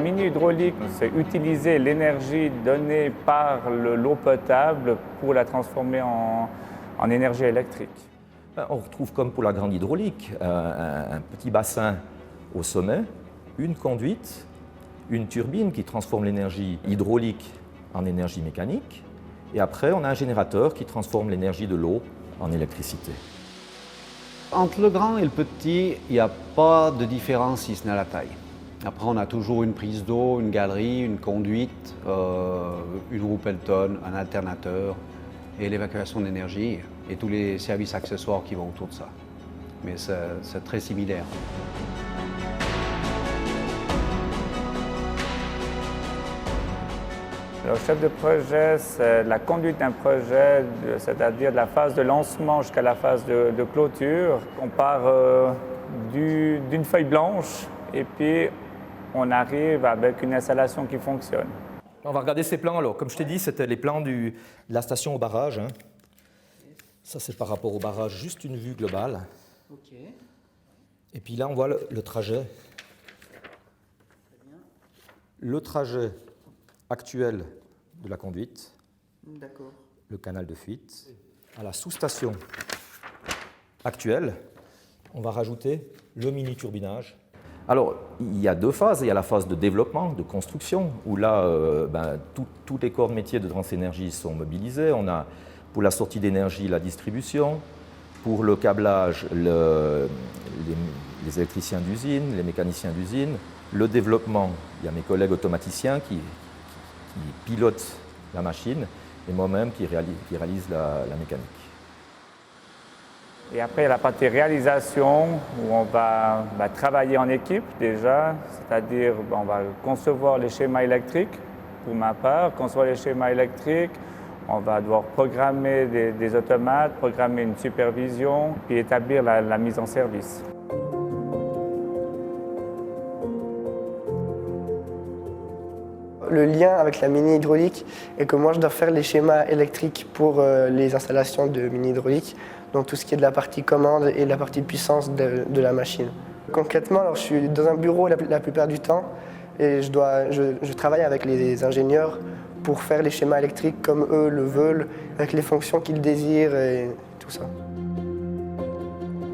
mini-hydraulique, c'est utiliser l'énergie donnée par l'eau potable pour la transformer en énergie électrique. On retrouve comme pour la grande hydraulique, un petit bassin au sommet, une conduite, une turbine qui transforme l'énergie hydraulique en énergie mécanique, et après on a un générateur qui transforme l'énergie de l'eau en électricité. Entre le grand et le petit, il n'y a pas de différence si ce n'est la taille. Après, on a toujours une prise d'eau, une galerie, une conduite, une roue Pelton, un alternateur et l'évacuation d'énergie et tous les services accessoires qui vont autour de ça. Mais c'est très similaire. Le chef de projet, c'est la conduite d'un projet, c'est-à-dire de la phase de lancement jusqu'à la phase de clôture. On part d'une feuille blanche et puis on arrive avec une installation qui fonctionne. On va regarder ces plans alors. Comme je t'ai dit, c'était les plans de la station au barrage. Ça, c'est par rapport au barrage, juste une vue globale. Okay. Et puis là, on voit le trajet. Le trajet actuel de la conduite, le canal de fuite. À la sous-station actuelle, on va rajouter le mini-turbinage. Alors, il y a deux phases. Il y a la phase de développement, de construction, où là, tous les corps de métier de Transénergie sont mobilisés. On a, pour la sortie d'énergie, la distribution. Pour le câblage, les électriciens d'usine, les mécaniciens d'usine. Le développement, il y a mes collègues automaticiens qui pilotent la machine et moi-même qui réalise la mécanique. Et après, il y a la partie réalisation où on va travailler en équipe déjà, c'est-à-dire on va concevoir les schémas électriques pour ma part, concevoir les schémas électriques, on va devoir programmer des automates, programmer une supervision, puis établir la mise en service. Le lien avec la mini-hydraulique est que moi je dois faire les schémas électriques pour les installations de mini-hydraulique, donc tout ce qui est de la partie commande et de la partie puissance de la machine. Concrètement, alors, je suis dans un bureau la plupart du temps et je travaille avec les ingénieurs pour faire les schémas électriques comme eux le veulent, avec les fonctions qu'ils désirent et tout ça.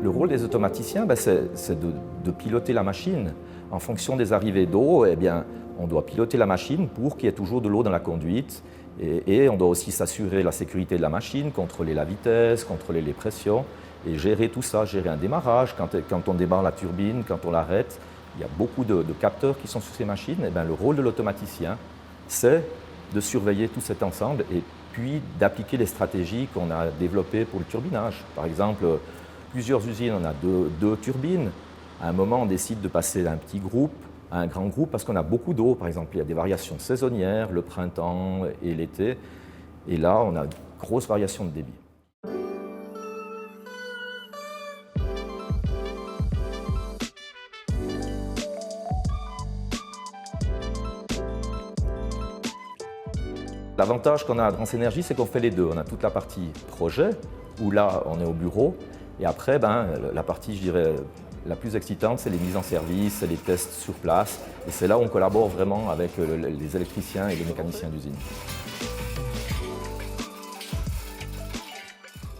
Le rôle des automaticiens, c'est de piloter la machine. En fonction des arrivées d'eau, eh bien, on doit piloter la machine pour qu'il y ait toujours de l'eau dans la conduite et on doit aussi s'assurer la sécurité de la machine, contrôler la vitesse, contrôler les pressions et gérer tout ça, gérer un démarrage. Quand on démarre la turbine, quand on l'arrête, il y a beaucoup de capteurs qui sont sur ces machines. Et bien, le rôle de l'automaticien, c'est de surveiller tout cet ensemble et puis d'appliquer les stratégies qu'on a développées pour le turbinage. Par exemple, plusieurs usines, on a deux turbines. À un moment, on décide de passer d'un petit groupe à un grand groupe parce qu'on a beaucoup d'eau. Par exemple, il y a des variations saisonnières, le printemps et l'été. Et là, on a une grosse variation de débit. L'avantage qu'on a à Transénergie, c'est qu'on fait les deux. On a toute la partie projet, où là, on est au bureau. Et après, la partie, je dirais, la plus excitante, c'est les mises en service, c'est les tests sur place. Et c'est là où on collabore vraiment avec les électriciens et les mécaniciens d'usine.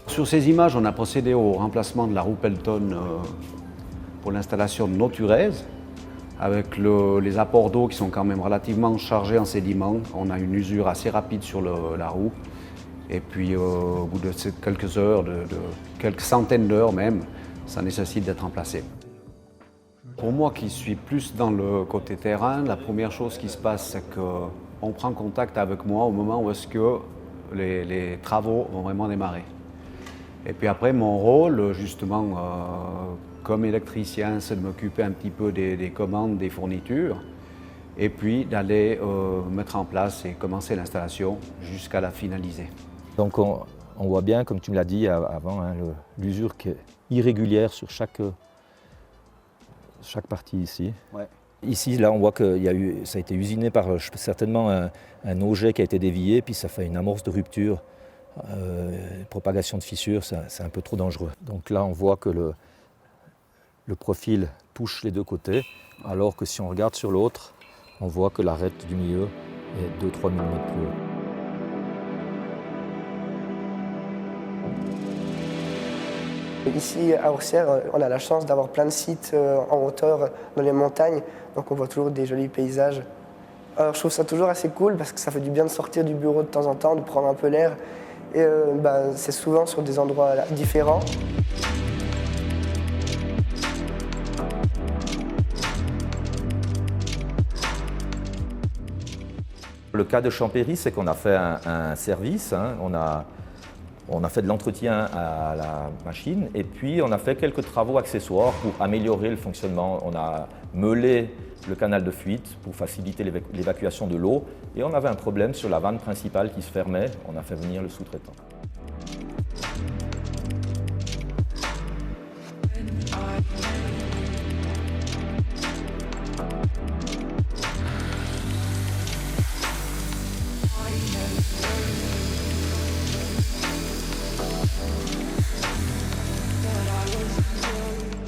Sur ces images, on a procédé au remplacement de la roue Pelton pour l'installation de nos turaises, avec les apports d'eau qui sont quand même relativement chargés en sédiments. On a une usure assez rapide sur la roue. Et puis au bout de quelques heures, de quelques centaines d'heures même, ça nécessite d'être remplacé. Pour moi qui suis plus dans le côté terrain, la première chose qui se passe, c'est qu'on prend contact avec moi au moment où est-ce que les travaux vont vraiment démarrer. Et puis après, mon rôle, justement, comme électricien, c'est de m'occuper un petit peu des commandes, des fournitures, et puis d'aller mettre en place et commencer l'installation jusqu'à la finaliser. Donc on voit bien, comme tu me l'as dit avant, l'usure qui est irrégulière sur chaque partie ici. Ouais. Ici, là, on voit que ça a été usiné par certainement un auget qui a été dévié, puis ça fait une amorce de rupture, propagation de fissures, c'est un peu trop dangereux. Donc là, on voit que le profil touche les deux côtés, alors que si on regarde sur l'autre, on voit que l'arête du milieu est 2-3 mm plus haut. Ici à Orsières, on a la chance d'avoir plein de sites en hauteur dans les montagnes, donc on voit toujours des jolis paysages. Alors je trouve ça toujours assez cool parce que ça fait du bien de sortir du bureau de temps en temps, de prendre un peu l'air. Et c'est souvent sur des endroits différents. Le cas de Champéry, c'est qu'on a fait un service, hein. On a fait de l'entretien à la machine et puis on a fait quelques travaux accessoires pour améliorer le fonctionnement. On a meulé le canal de fuite pour faciliter l'évacuation de l'eau et on avait un problème sur la vanne principale qui se fermait. On a fait venir le sous-traitant.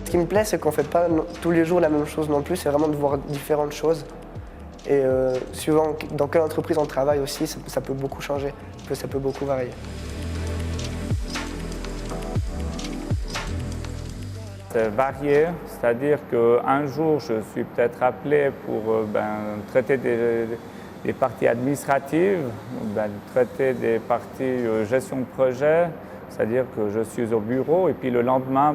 Ce qui me plaît, c'est qu'on ne fait pas tous les jours la même chose non plus, c'est vraiment de voir différentes choses. Et suivant dans quelle entreprise on travaille aussi, ça peut beaucoup changer, ça peut beaucoup varier. C'est varié, c'est-à-dire qu'un jour, je suis peut-être appelé pour traiter des parties administratives, traiter des parties gestion de projet. C'est-à-dire que je suis au bureau et puis le lendemain,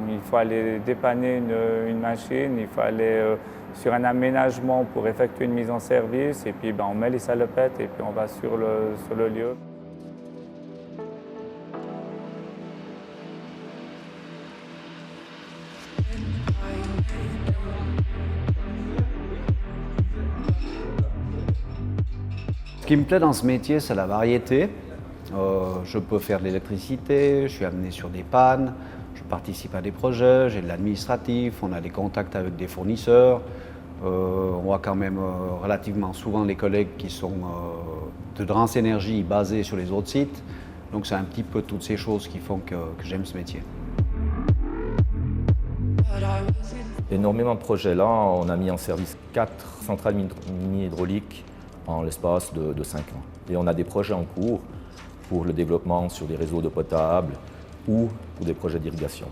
il faut aller dépanner une machine, il faut aller sur un aménagement pour effectuer une mise en service et puis on met les salopettes et puis on va sur le lieu. Ce qui me plaît dans ce métier, c'est la variété. Je peux faire de l'électricité, je suis amené sur des pannes, je participe à des projets, j'ai de l'administratif, on a des contacts avec des fournisseurs. On voit quand même relativement souvent les collègues qui sont de Drance Énergie basés sur les autres sites. Donc c'est un petit peu toutes ces choses qui font que j'aime ce métier. Énormément de projets là, on a mis en service 4 centrales mini-hydrauliques en l'espace de 5 ans. Et on a des projets en cours pour le développement sur des réseaux d'eau potable ou pour des projets d'irrigation.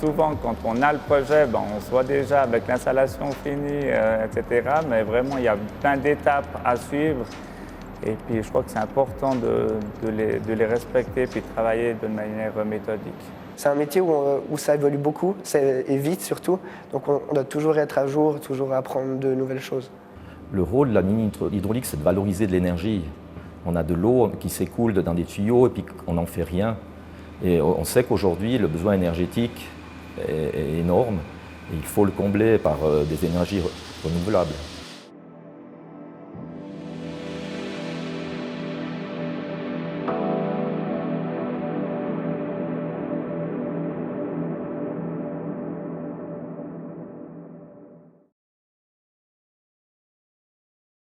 Souvent, quand on a le projet, on se voit déjà avec l'installation finie, etc. Mais vraiment, il y a plein d'étapes à suivre. Et puis, je crois que c'est important de les respecter et de travailler de manière méthodique. C'est un métier où ça évolue beaucoup, et vite surtout, donc on doit toujours être à jour, toujours apprendre de nouvelles choses. Le rôle de la mine hydraulique, c'est de valoriser de l'énergie. On a de l'eau qui s'écoule dans des tuyaux et puis on n'en fait rien. Et on sait qu'aujourd'hui, le besoin énergétique est énorme et il faut le combler par des énergies renouvelables.